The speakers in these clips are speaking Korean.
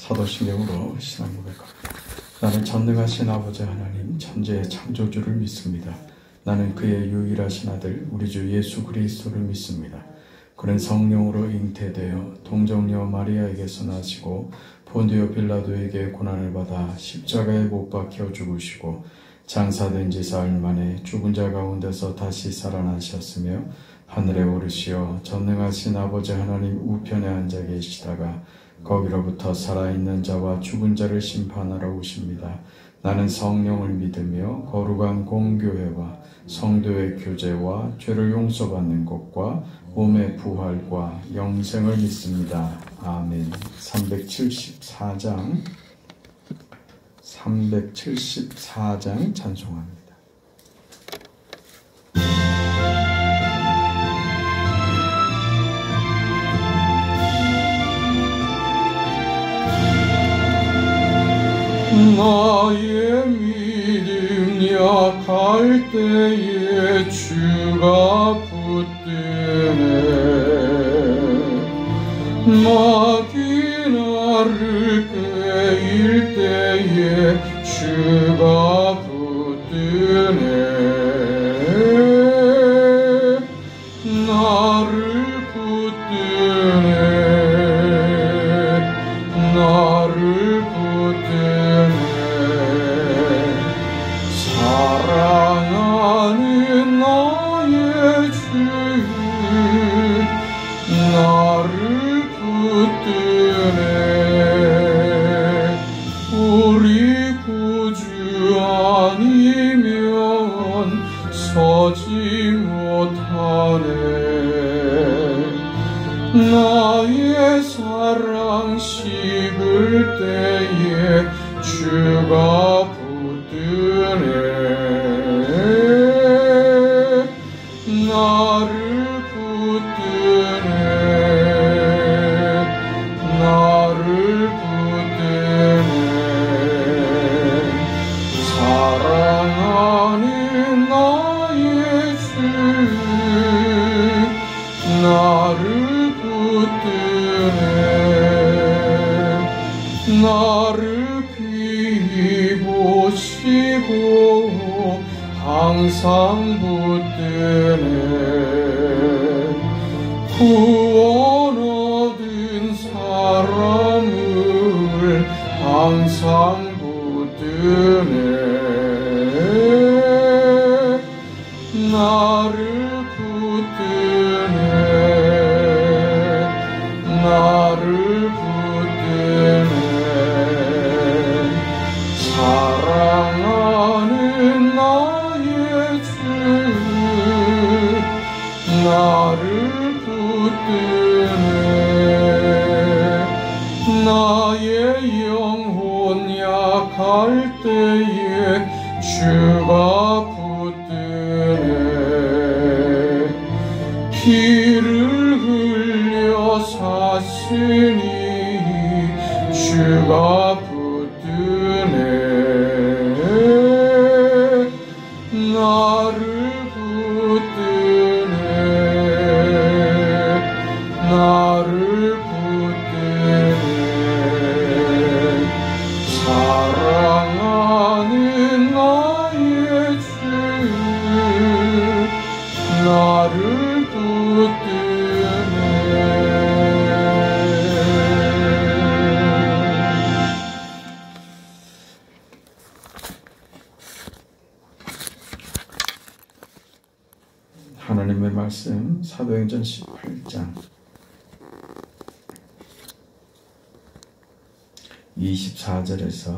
사도신경으로 신앙 고백합니다. 나는 전능하신 아버지 하나님 천지의 창조주를 믿습니다. 나는 그의 유일하신 아들 우리 주 예수 그리스도를 믿습니다. 그는 성령으로 잉태되어 동정녀 마리아에게서 나시고 본디오 빌라도에게 고난을 받아 십자가에 못 박혀 죽으시고 장사된 지 사흘 만에 죽은 자 가운데서 다시 살아나셨으며 하늘에 오르시어 전능하신 아버지 하나님 우편에 앉아 계시다가 거기로부터 살아있는 자와 죽은 자를 심판하러 오십니다. 나는 성령을 믿으며 거룩한 공교회와 성도의 교제와 죄를 용서받는 것과 몸의 부활과 영생을 믿습니다. 아멘. 374장 찬송합니다. 나의 믿음 약할 때에 주가 붙드네. 마귀 나를 꾀일 때에 주가 붙드네. 나를 붙드네. 나를 붙드네. 사랑하는 나의 주 나를 붙드네. 우리 구주 아니면 서지 못하네. 나의 사랑 식을 때에 주가 붙드네. 나를 붙드네. 나를 붙드네. 사랑하는 나의 주 나를 붙드네. 나를 비보시고 항상 붙드네. 구원 얻은 사람을 항상 붙드네. 나를 붙드네. 나를 붙드네. 사랑하는 나의 주 나를 붙드네. 나의 영혼 약할 때에 주가 붙드네. 피를 흘려 샀으니 주가 붙드네. 나를 붙드네. 나를 붙드네. 사랑하는 나의 주 나를 붙드네. 하나님의 말씀 사도행전 18장 24절에서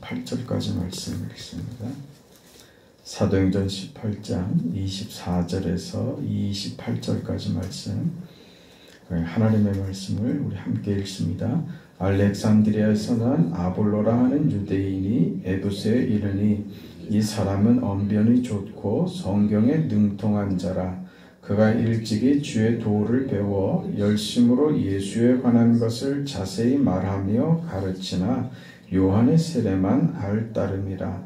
28절까지 말씀 읽습니다. 사도행전 18장 24절에서 28절까지 말씀, 하나님의 말씀을 우리 함께 읽습니다. 알렉산드리아에서 난 아볼로라 하는 유대인이 에베소에 이르니 이 사람은 언변이 좋고 성경에 능통한 자라. 그가 일찍이 주의 도를 배워 열심으로 예수에 관한 것을 자세히 말하며 가르치나 요한의 세례만 알 따름이라.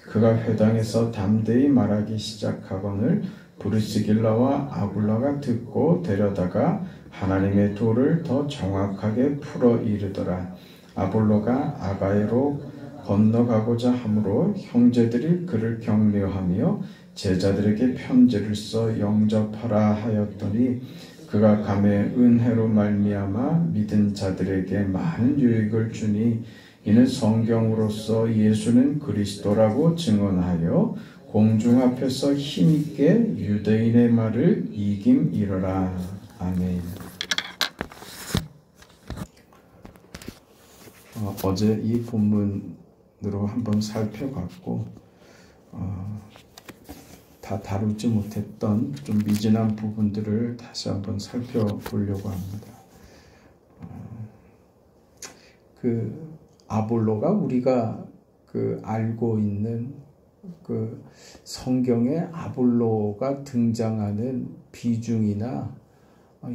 그가 회당에서 담대히 말하기 시작하거늘 브리스길라와 아굴라가 듣고 데려다가 하나님의 도를 더 정확하게 풀어 이르더라. 아볼로가 아가야로 건너가고자 하므로 형제들이 그를 격려하며 제자들에게 편지를 써 영접하라 하였더니 그가 감에 은혜로 말미암아 믿은 자들에게 많은 유익을 주니 이는 성경으로서 예수는 그리스도라고 증언하여 공중 앞에서 힘있게 유대인의 말을 이김이러라. 아멘. 어제 이 본문으로 한번 살펴봤고 다 다루지 못했던 좀 미진한 부분들을 다시 한번 살펴보려고 합니다. 그 아볼로가 우리가 알고 있는 그 성경에 아볼로가 등장하는 비중이나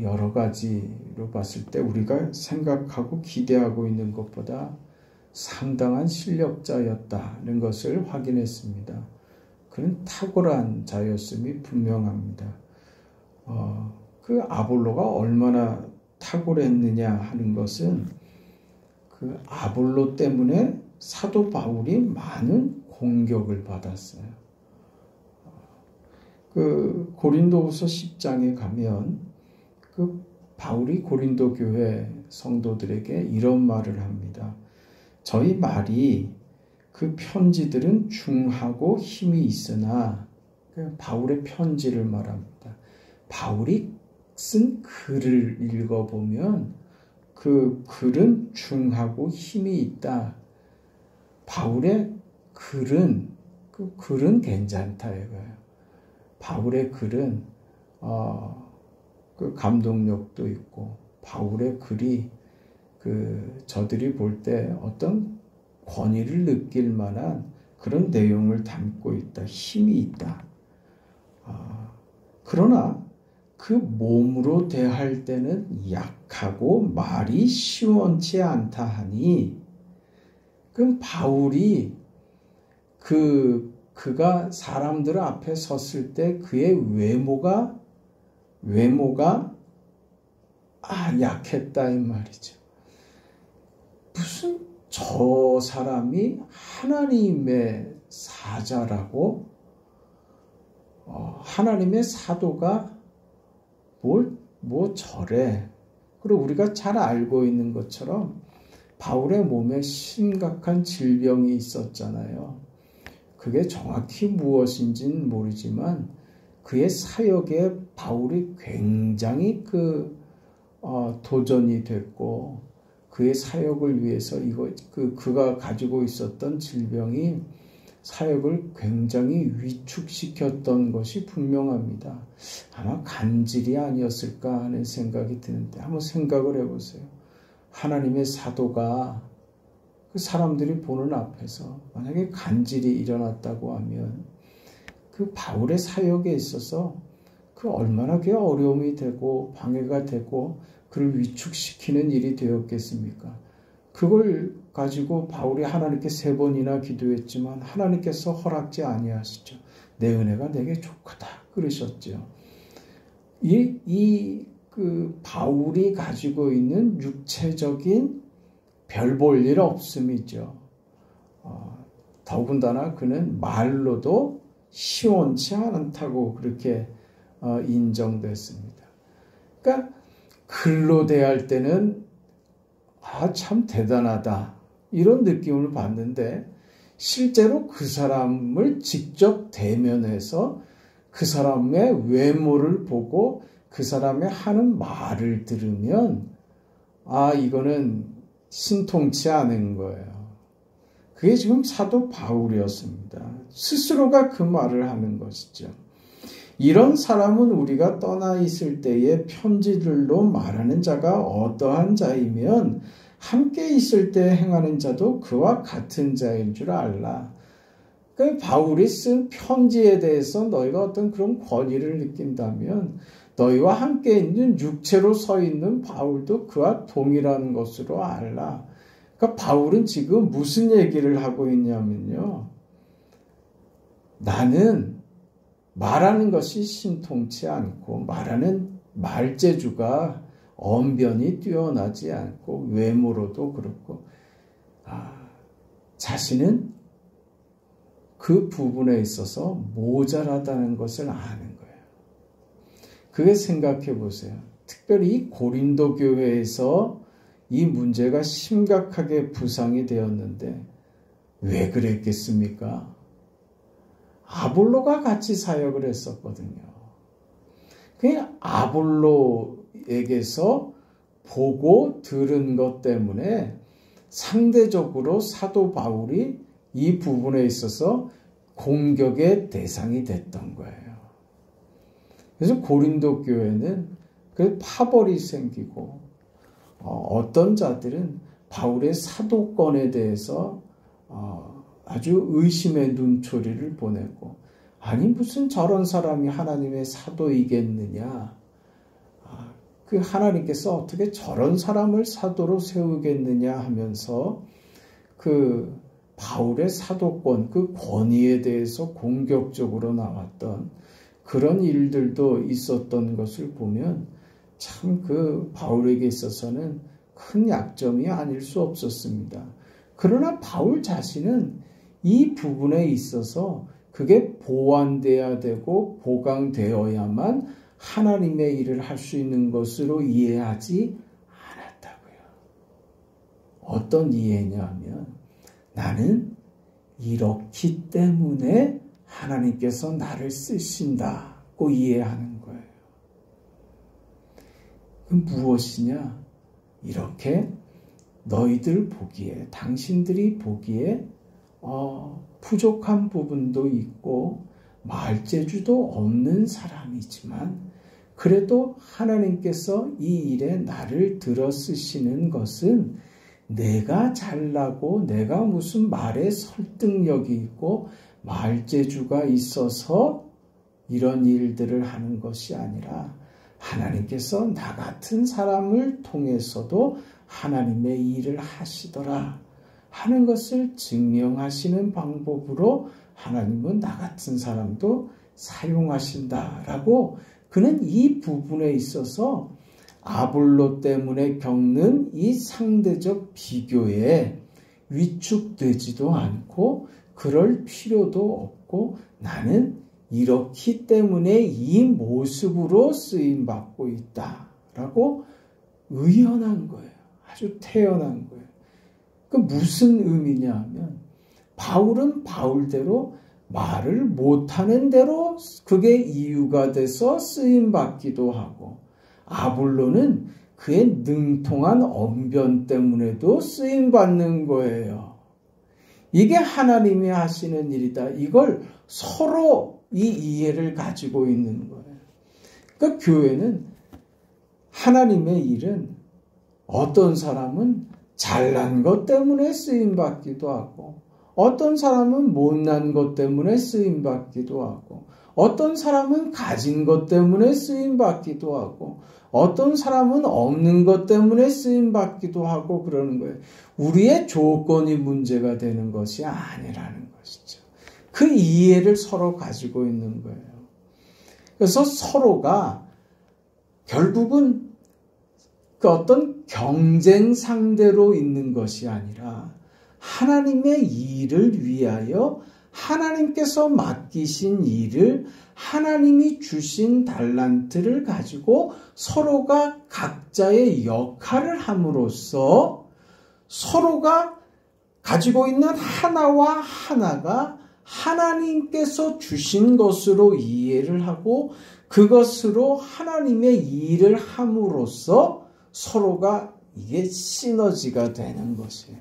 여러 가지로 봤을 때 우리가 생각하고 기대하고 있는 것보다 상당한 실력자였다는 것을 확인했습니다. 그는 탁월한 자였음이 분명합니다. 그 아볼로가 얼마나 탁월했느냐 하는 것은 그 아볼로 때문에 사도 바울이 많은 공격을 받았어요. 그 고린도후서 10장에 가면 그 바울이 고린도 교회 성도들에게 이런 말을 합니다. 저희 말이 그 편지들은 중하고 힘이 있으나 바울의 편지를 말합니다. 바울이 쓴 글을 읽어보면 그 글은 중하고 힘이 있다. 바울의 글은 그 글은 괜찮다 이거예요. 바울의 글은 그 감동력도 있고 바울의 글이 저들이 볼 때 어떤 권위를 느낄 만한 그런 내용을 담고 있다. 힘이 있다. 그러나 그 몸으로 대할 때는 약하고 말이 시원치 않다 하니 그럼 바울이 그가 사람들 앞에 섰을 때 그의 외모가 약했다 이 말이죠. 무슨 저 사람이 하나님의 사자라고 하나님의 사도가 뭐 저래. 그리고 우리가 잘 알고 있는 것처럼 바울의 몸에 심각한 질병이 있었잖아요. 그게 정확히 무엇인지는 모르지만 그의 사역에 바울이 굉장히 도전이 됐고 그의 사역을 위해서 그가 가지고 있었던 질병이 사역을 굉장히 위축시켰던 것이 분명합니다. 아마 간질이 아니었을까 하는 생각이 드는데 한번 생각을 해보세요. 하나님의 사도가 그 사람들이 보는 앞에서 만약에 간질이 일어났다고 하면 그 바울의 사역에 있어서 그 얼마나 그게 어려움이 되고 방해가 되고 그를 위축시키는 일이 되었겠습니까? 그걸 가지고 바울이 하나님께 3번이나 기도했지만 하나님께서 허락지 아니하시죠. 내 은혜가 내게 족하다 그러셨죠. 그 바울이 가지고 있는 육체적인 별 볼 일 없음이죠. 더군다나 그는 말로도 시원치 않다고 그렇게 인정됐습니다. 그러니까 글로 대할 때는 참 대단하다 이런 느낌을 받는데 실제로 그 사람을 직접 대면해서 그 사람의 외모를 보고 그 사람의 하는 말을 들으면 이거는 신통치 않은 거예요. 그게 지금 사도 바울이었습니다. 스스로가 그 말을 하는 것이죠. 이런 사람은 우리가 떠나 있을 때에 편지들로 말하는 자가 어떠한 자이면 함께 있을 때 행하는 자도 그와 같은 자인 줄 알라. 그러니까 바울이 쓴 편지에 대해서 너희가 어떤 그런 권위를 느낀다면 너희와 함께 있는 육체로 서 있는 바울도 그와 동일한 것으로 알라. 그러니까 바울은 지금 무슨 얘기를 하고 있냐면요. 나는 말하는 것이 신통치 않고 말하는 말재주가 언변이 뛰어나지 않고 외모로도 그렇고 자신은 그 부분에 있어서 모자라다는 것을 아는 거예요. 그게 생각해 보세요. 특별히 고린도 교회에서 이 문제가 심각하게 부상이 되었는데 왜 그랬겠습니까? 아볼로가 같이 사역을 했었거든요. 그냥 아볼로에게서 보고 들은 것 때문에 상대적으로 사도 바울이 이 부분에 있어서 공격의 대상이 됐던 거예요. 그래서 고린도 교회는 그 파벌이 생기고 어떤 자들은 바울의 사도권에 대해서 아주 의심의 눈초리를 보내고 아니 무슨 저런 사람이 하나님의 사도이겠느냐, 그 하나님께서 어떻게 저런 사람을 사도로 세우겠느냐 하면서 그 바울의 사도권, 그 권위에 대해서 공격적으로 나왔던 그런 일들도 있었던 것을 보면 참 그 바울에게 있어서는 큰 약점이 아닐 수 없었습니다. 그러나 바울 자신은 이 부분에 있어서 그게 보완돼야 되고 보강되어야만 하나님의 일을 할 수 있는 것으로 이해하지 않았다고요. 어떤 이해냐 하면 나는 이렇기 때문에 하나님께서 나를 쓰신다고 이해하는 거예요. 그럼 무엇이냐? 이렇게 너희들 보기에, 당신들이 보기에 부족한 부분도 있고 말재주도 없는 사람이지만 그래도 하나님께서 이 일에 나를 들어 쓰시는 것은 내가 잘나고 내가 무슨 말에 설득력이 있고 말재주가 있어서 이런 일들을 하는 것이 아니라 하나님께서 나 같은 사람을 통해서도 하나님의 일을 하시더라 하는 것을 증명하시는 방법으로 하나님은 나 같은 사람도 사용하신다라고 그는 이 부분에 있어서 아볼로 때문에 겪는 이 상대적 비교에 위축되지도 않고 그럴 필요도 없고 나는 이렇기 때문에 이 모습으로 쓰임받고 있다라고 의연한 거예요. 아주 태연한 거예요. 그 무슨 의미냐 하면 바울은 바울대로 말을 못하는 대로 그게 이유가 돼서 쓰임받기도 하고 아볼로는 그의 능통한 언변 때문에도 쓰임받는 거예요. 이게 하나님이 하시는 일이다. 이걸 서로 이 이해를 가지고 있는 거예요. 그러니까 교회는 하나님의 일은 어떤 사람은 잘난 것 때문에 쓰임받기도 하고 어떤 사람은 못난 것 때문에 쓰임받기도 하고 어떤 사람은 가진 것 때문에 쓰임받기도 하고 어떤 사람은 없는 것 때문에 쓰임받기도 하고 그러는 거예요. 우리의 조건이 문제가 되는 것이 아니라는 것이죠. 그 이해를 서로 가지고 있는 거예요. 그래서 서로가 결국은 그 어떤 경쟁 상대로 있는 것이 아니라 하나님의 일을 위하여 하나님께서 맡기신 일을 하나님이 주신 달란트를 가지고 서로가 각자의 역할을 함으로써 서로가 가지고 있는 하나와 하나가 하나님께서 주신 것으로 이해를 하고 그것으로 하나님의 일을 함으로써 서로가 이게 시너지가 되는 것이에요.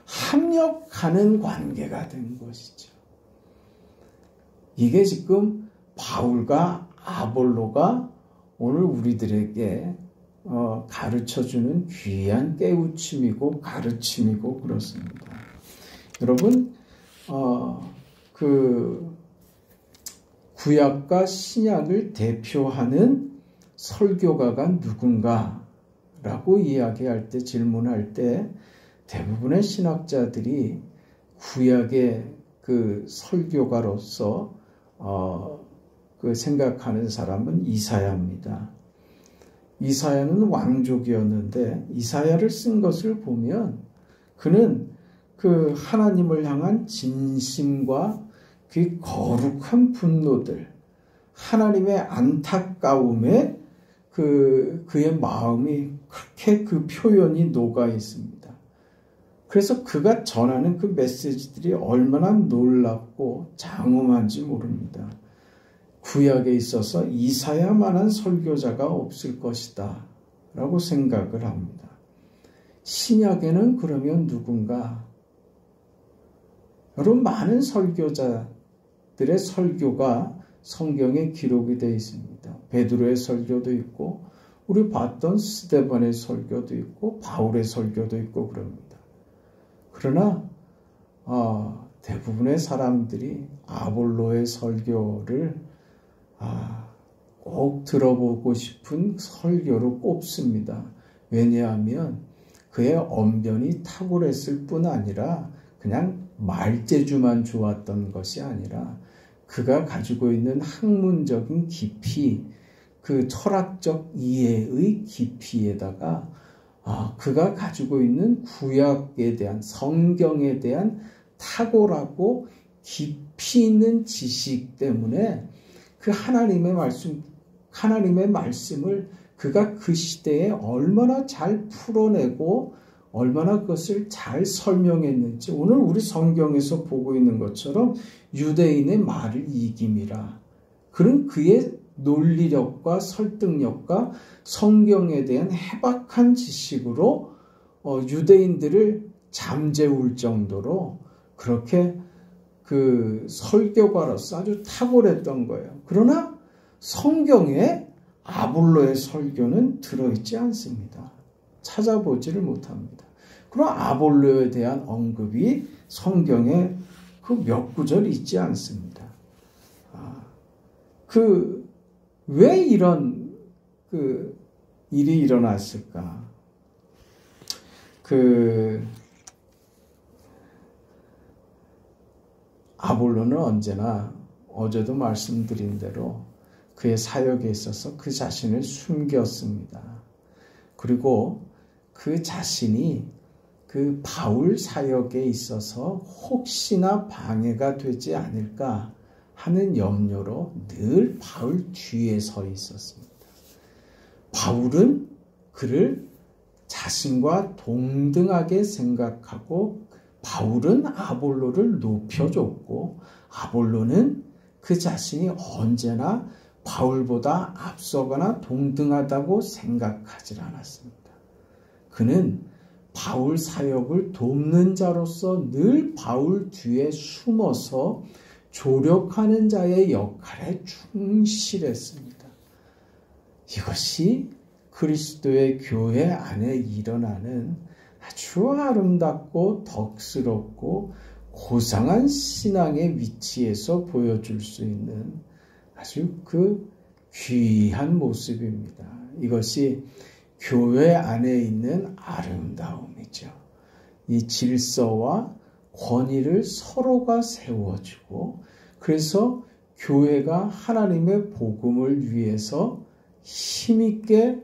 합력하는 관계가 된 것이죠. 이게 지금 바울과 아볼로가 오늘 우리들에게 가르쳐주는 귀한 깨우침이고 가르침이고 그렇습니다. 여러분, 그 구약과 신약을 대표하는 설교가가 누군가라고 이야기할 때, 질문할 때 대부분의 신학자들이 구약의 그 설교가로서 그 생각하는 사람은 이사야입니다. 이사야는 왕족이었는데 이사야를 쓴 것을 보면 그는 그 하나님을 향한 진심과 그 거룩한 분노들, 하나님의 안타까움에 그의 마음이 그렇게 그 표현이 녹아 있습니다. 그래서 그가 전하는 그 메시지들이 얼마나 놀랍고 장엄한지 모릅니다. 구약에 있어서 이사야만한 설교자가 없을 것이다 라고 생각을 합니다. 신약에는 그러면 누군가? 여러분, 많은 설교자들의 설교가 성경에 기록이 되어 있습니다. 베드로의 설교도 있고 우리 봤던 스데반의 설교도 있고 바울의 설교도 있고 그럽니다. 그러나 대부분의 사람들이 아볼로의 설교를 꼭 들어보고 싶은 설교로 꼽습니다. 왜냐하면 그의 언변이 탁월했을 뿐 아니라 그냥 말재주만 좋았던 것이 아니라 그가 가지고 있는 학문적인 깊이, 그 철학적 이해의 깊이에다가 그가 가지고 있는 구약에 대한, 성경에 대한 탁월하고 깊이 있는 지식 때문에 그 하나님의 말씀을 그가 그 시대에 얼마나 잘 풀어내고 얼마나 그것을 잘 설명했는지, 오늘 우리 성경에서 보고 있는 것처럼 유대인의 말을 이김이라. 그런 그의 논리력과 설득력과 성경에 대한 해박한 지식으로 유대인들을 잠재울 정도로 그렇게 그 설교가로서 아주 탁월했던 거예요. 그러나 성경에 아볼로의 설교는 들어있지 않습니다. 찾아보지를 못합니다. 그럼 아볼로에 대한 언급이 성경에 그 몇 구절 있지 않습니다. 왜 이런 일이 일어났을까? 아볼로는 언제나 어제도 말씀드린 대로 그의 사역에 있어서 그 자신을 숨겼습니다. 그리고 그 자신이 그 바울 사역에 있어서 혹시나 방해가 되지 않을까 하는 염려로 늘 바울 뒤에 서 있었습니다. 바울은 그를 자신과 동등하게 생각하고 바울은 아볼로를 높여줬고 아볼로는 그 자신이 언제나 바울보다 앞서거나 동등하다고 생각하지 않았습니다. 그는 바울 사역을 돕는 자로서 늘 바울 뒤에 숨어서 조력하는 자의 역할에 충실했습니다. 이것이 그리스도의 교회 안에 일어나는 아주 아름답고 덕스럽고 고상한 신앙의 위치에서 보여줄 수 있는 아주 그 귀한 모습입니다. 이것이 교회 안에 있는 아름다움이죠. 이 질서와 권위를 서로가 세워주고 그래서 교회가 하나님의 복음을 위해서 힘있게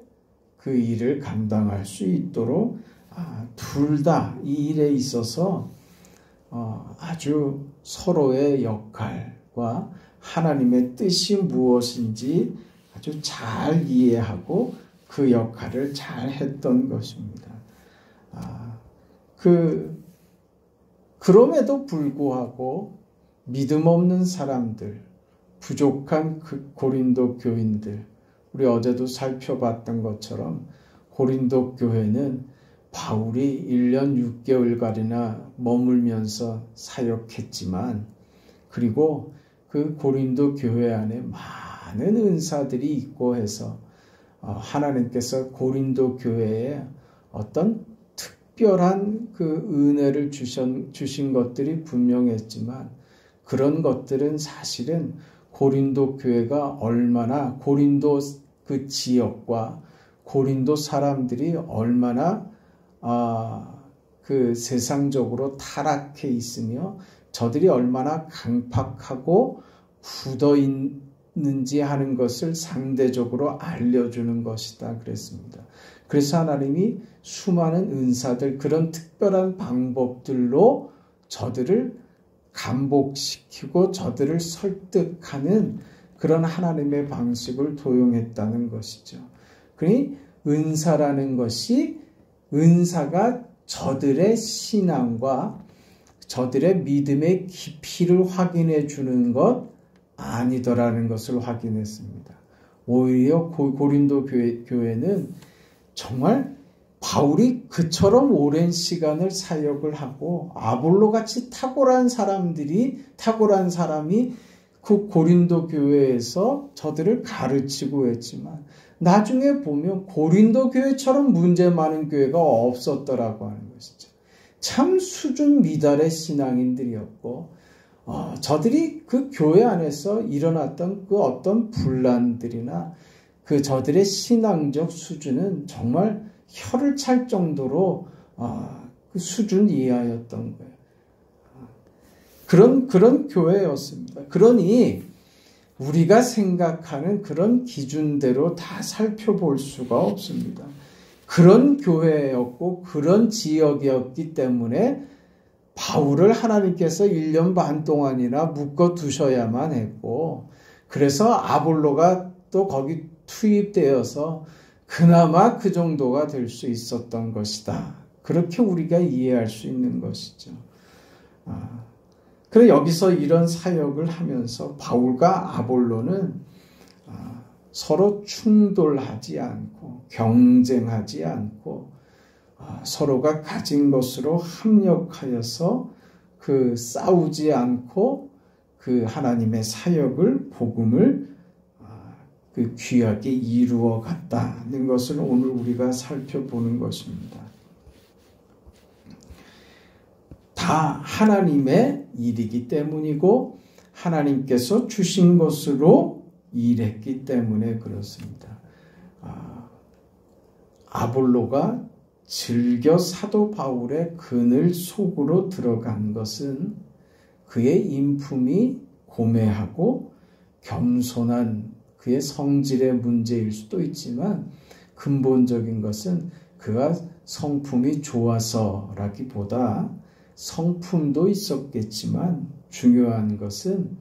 그 일을 감당할 수 있도록 둘 다 이 일에 있어서 아주 서로의 역할과 하나님의 뜻이 무엇인지 아주 잘 이해하고 그 역할을 잘 했던 것입니다. 그럼에도 불구하고 믿음 없는 사람들, 부족한 그 고린도 교인들, 우리 어제도 살펴봤던 것처럼 고린도 교회는 바울이 1년 6개월가량이나 머물면서 사역했지만 그리고 그 고린도 교회 안에 많은 은사들이 있고 해서 하나님께서 고린도 교회에 어떤 특별한 그 은혜를 주신 것들이 분명했지만 그런 것들은 사실은 고린도 교회가 얼마나 고린도 그 지역과 고린도 사람들이 얼마나 그 세상적으로 타락해 있으며 저들이 얼마나 강팍하고 굳어 있는지 하는 것을 상대적으로 알려주는 것이다 그랬습니다. 그래서 하나님이 수많은 은사들, 그런 특별한 방법들로 저들을 감복시키고 저들을 설득하는 그런 하나님의 방식을 도용했다는 것이죠. 그러니 은사라는 것이, 은사가 저들의 신앙과 저들의 믿음의 깊이를 확인해 주는 것 아니더라는 것을 확인했습니다. 오히려 고린도 교회는 정말 바울이 그처럼 오랜 시간을 사역을 하고 아볼로같이 탁월한 사람이 그 고린도 교회에서 저들을 가르치고 했지만 나중에 보면 고린도 교회처럼 문제 많은 교회가 없었더라고 하는 것이죠. 참 수준 미달의 신앙인들이었고 저들이 그 교회 안에서 일어났던 그 어떤 분란들이나 그 저들의 신앙적 수준은 정말 혀를 찰 정도로 그 수준 이하였던 거예요. 그런 교회였습니다. 그러니 우리가 생각하는 그런 기준대로 다 살펴볼 수가 없습니다. 그런 교회였고 그런 지역이었기 때문에 바울을 하나님께서 1년 반 동안이나 묶어두셔야만 했고, 그래서 아볼로가 또 거기 투입되어서 그나마 그 정도가 될 수 있었던 것이다. 그렇게 우리가 이해할 수 있는 것이죠. 그래 여기서 이런 사역을 하면서 바울과 아볼로는 서로 충돌하지 않고 경쟁하지 않고 서로가 가진 것으로 합력하여서 그 싸우지 않고 그 하나님의 사역을, 복음을 그 귀하게 이루어 갔다는 것을 오늘 우리가 살펴보는 것입니다. 다 하나님의 일이기 때문이고 하나님께서 주신 것으로 일했기 때문에 그렇습니다. 아볼로가 즐겨 사도 바울의 그늘 속으로 들어간 것은 그의 인품이 고매하고 겸손한 그의 성질의 문제일 수도 있지만 근본적인 것은 그가 성품이 좋아서라기보다 성품도 있었겠지만 중요한 것은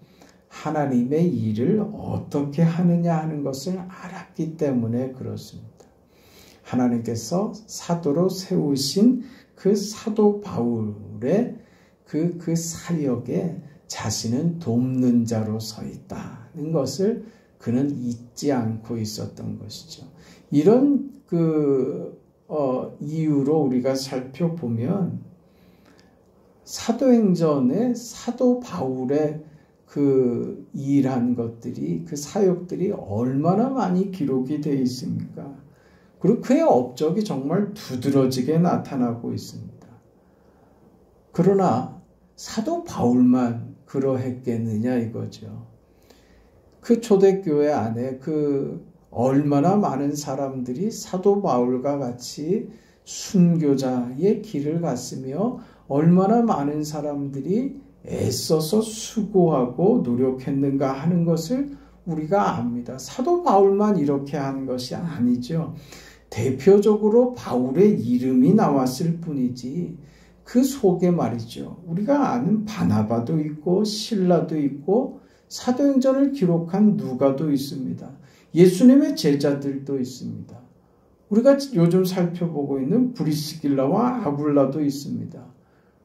하나님의 일을 어떻게 하느냐 하는 것을 알았기 때문에 그렇습니다. 하나님께서 사도로 세우신 그 사도 바울의 그 사역에 자신은 돕는 자로 서 있다는 것을 그는 잊지 않고 있었던 것이죠. 이런 이유로 우리가 살펴보면 사도행전에 사도 바울의 그 일한 것들이, 그 사역들이 얼마나 많이 기록이 되어 있습니까? 그리고 그의 업적이 정말 두드러지게 나타나고 있습니다. 그러나 사도 바울만 그러했겠느냐 이거죠. 그 초대교회 안에 그 얼마나 많은 사람들이 사도 바울과 같이 순교자의 길을 갔으며 얼마나 많은 사람들이 애써서 수고하고 노력했는가 하는 것을 우리가 압니다. 사도 바울만 이렇게 한 것이 아니죠. 대표적으로 바울의 이름이 나왔을 뿐이지 그 속에 말이죠. 우리가 아는 바나바도 있고 실라도 있고 사도행전을 기록한 누가도 있습니다. 예수님의 제자들도 있습니다. 우리가 요즘 살펴보고 있는 브리스길라와 아굴라도 있습니다.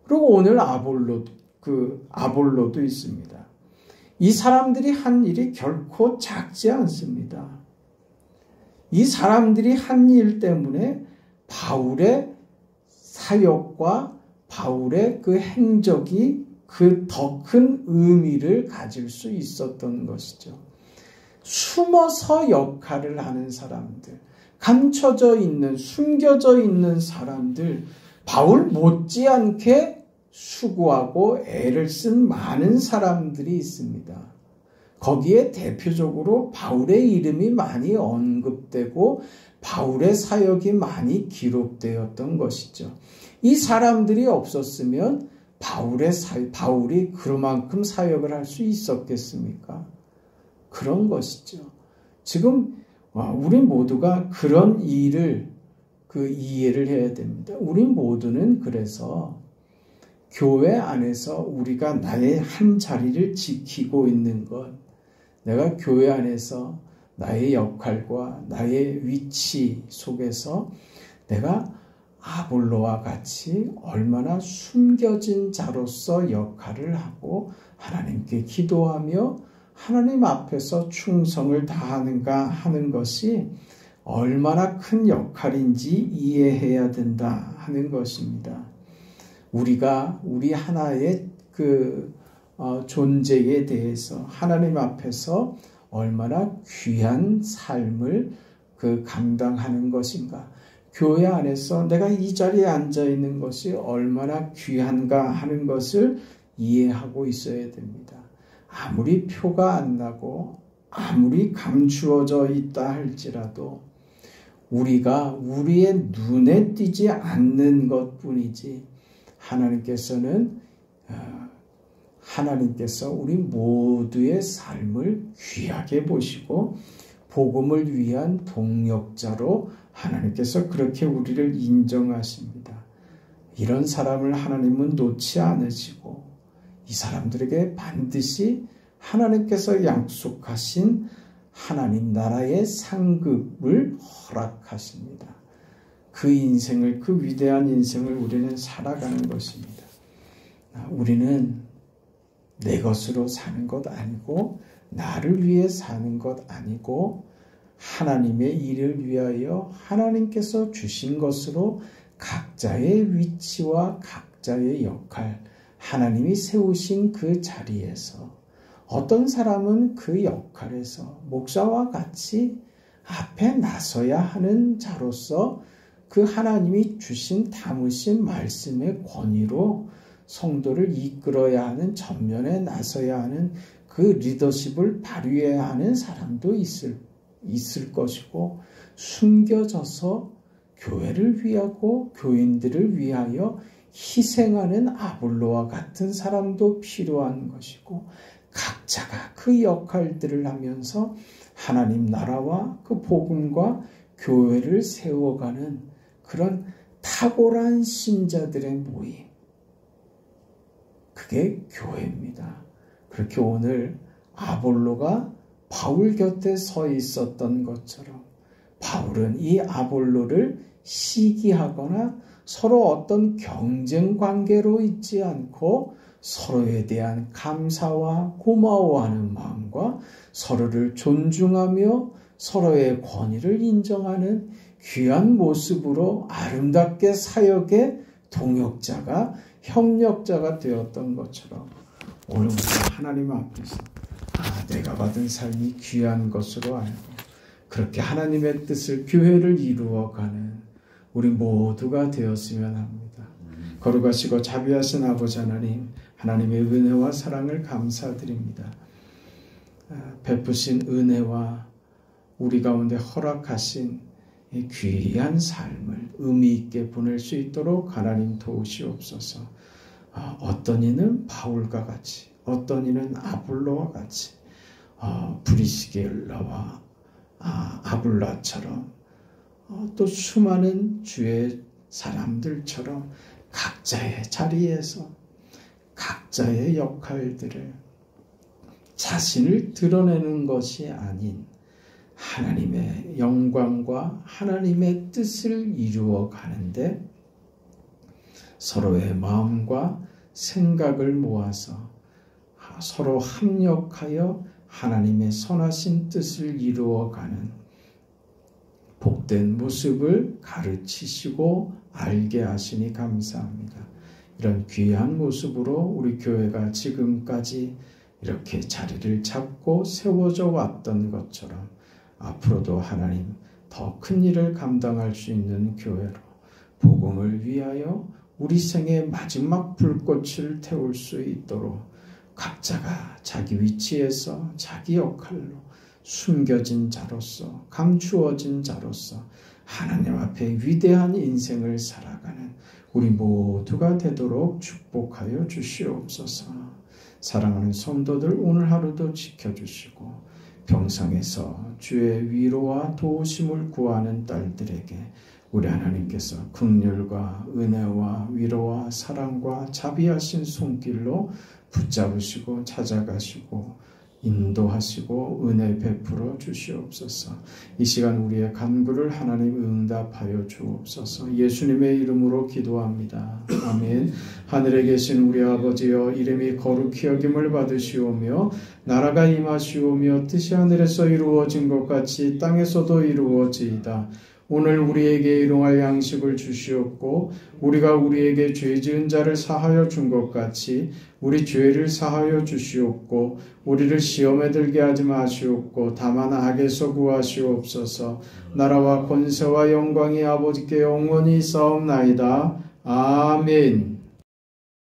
그리고 오늘 아볼로도 있습니다. 이 사람들이 한 일이 결코 작지 않습니다. 이 사람들이 한 일 때문에 바울의 사역과 바울의 그 행적이 그 더 큰 의미를 가질 수 있었던 것이죠. 숨어서 역할을 하는 사람들, 감춰져 있는, 숨겨져 있는 사람들, 바울 못지않게 수고하고 애를 쓴 많은 사람들이 있습니다. 거기에 대표적으로 바울의 이름이 많이 언급되고 바울의 사역이 많이 기록되었던 것이죠. 이 사람들이 없었으면 바울이 그만큼 사역을 할 수 있었겠습니까? 그런 것이죠. 지금 우리 모두가 그런 일을 그 이해를 해야 됩니다. 우리 모두는 그래서 교회 안에서 우리가 나의 한 자리를 지키고 있는 것, 내가 교회 안에서 나의 역할과 나의 위치 속에서 내가 아볼로와 같이 얼마나 숨겨진 자로서 역할을 하고 하나님께 기도하며 하나님 앞에서 충성을 다하는가 하는 것이 얼마나 큰 역할인지 이해해야 된다 하는 것입니다. 우리가 우리 하나의 존재에 대해서 하나님 앞에서 얼마나 귀한 삶을 감당하는 것인가. 교회 안에서 내가 이 자리에 앉아 있는 것이 얼마나 귀한가 하는 것을 이해하고 있어야 됩니다. 아무리 표가 안 나고 아무리 감추어져 있다 할지라도 우리가 우리의 눈에 띄지 않는 것뿐이지 하나님께서 우리 모두의 삶을 귀하게 보시고 복음을 위한 동력자로 하나님께서 그렇게 우리를 인정하십니다. 이런 사람을 하나님은 놓지 않으시고 이 사람들에게 반드시 하나님께서 약속하신 하나님 나라의 상급을 허락하십니다. 그 인생을, 그 위대한 인생을 우리는 살아가는 것입니다. 우리는 내 것으로 사는 것 아니고 나를 위해 사는 것 아니고 하나님의 일을 위하여 하나님께서 주신 것으로 각자의 위치와 각자의 역할, 하나님이 세우신 그 자리에서 어떤 사람은 그 역할에서 목사와 같이 앞에 나서야 하는 자로서 그 하나님이 주신 담으신 말씀의 권위로 성도를 이끌어야 하는 전면에 나서야 하는 그 리더십을 발휘해야 하는 사람도 있을 것이고 숨겨져서 교회를 위하고 교인들을 위하여 희생하는 아볼로와 같은 사람도 필요한 것이고 각자가 그 역할들을 하면서 하나님 나라와 그 복음과 교회를 세워가는 그런 탁월한 신자들의 모임, 그게 교회입니다. 그렇게 오늘 아볼로가 바울 곁에 서 있었던 것처럼 바울은 이 아볼로를 시기하거나 서로 어떤 경쟁 관계로 있지 않고 서로에 대한 감사와 고마워하는 마음과 서로를 존중하며 서로의 권위를 인정하는 귀한 모습으로 아름답게 사역의 동역자가 협력자가 되었던 것처럼 오늘 우리가 하나님 앞에서 내가 받은 삶이 귀한 것으로 알고 그렇게 하나님의 뜻을 교회를 이루어가는 우리 모두가 되었으면 합니다. 거룩하시고 자비하신 아버지 하나님, 하나님의 은혜와 사랑을 감사드립니다. 베푸신 은혜와 우리 가운데 허락하신 이 귀한 삶을 의미 있게 보낼 수 있도록 하나님 도우시옵소서. 어떤 이는 바울과 같이, 어떤 이는 아볼로와 같이, 브리스길라와 아굴라처럼 또 수많은 주의 사람들처럼 각자의 자리에서 각자의 역할들을 자신을 드러내는 것이 아닌 하나님의 영광과 하나님의 뜻을 이루어 가는데 서로의 마음과 생각을 모아서 서로 합력하여 하나님의 선하신 뜻을 이루어가는 복된 모습을 가르치시고 알게 하시니 감사합니다. 이런 귀한 모습으로 우리 교회가 지금까지 이렇게 자리를 잡고 세워져 왔던 것처럼 앞으로도 하나님 더 큰 일을 감당할 수 있는 교회로 복음을 위하여 우리 생의 마지막 불꽃을 태울 수 있도록 각자가 자기 위치에서 자기 역할로 숨겨진 자로서 감추어진 자로서 하나님 앞에 위대한 인생을 살아가는 우리 모두가 되도록 축복하여 주시옵소서. 사랑하는 성도들 오늘 하루도 지켜주시고 병상에서 주의 위로와 도우심을 구하는 딸들에게 우리 하나님께서 긍휼과 은혜와 위로와 사랑과 자비하신 손길로 붙잡으시고 찾아가시고 인도하시고 은혜 베풀어 주시옵소서. 이 시간 우리의 간구를 하나님 응답하여 주옵소서. 예수님의 이름으로 기도합니다. 아멘. 하늘에 계신 우리 아버지여, 이름이 거룩히 여김을 받으시오며 나라가 임하시오며 뜻이 하늘에서 이루어진 것 같이 땅에서도 이루어지이다. 오늘 우리에게 일용할 양식을 주시옵고 우리가 우리에게 죄 지은 자를 사하여 준 것 같이 우리 죄를 사하여 주시옵고 우리를 시험에 들게 하지 마시옵고 다만 악에서 구하시옵소서. 나라와 권세와 영광이 아버지께 영원히 있사옵나이다. 아멘.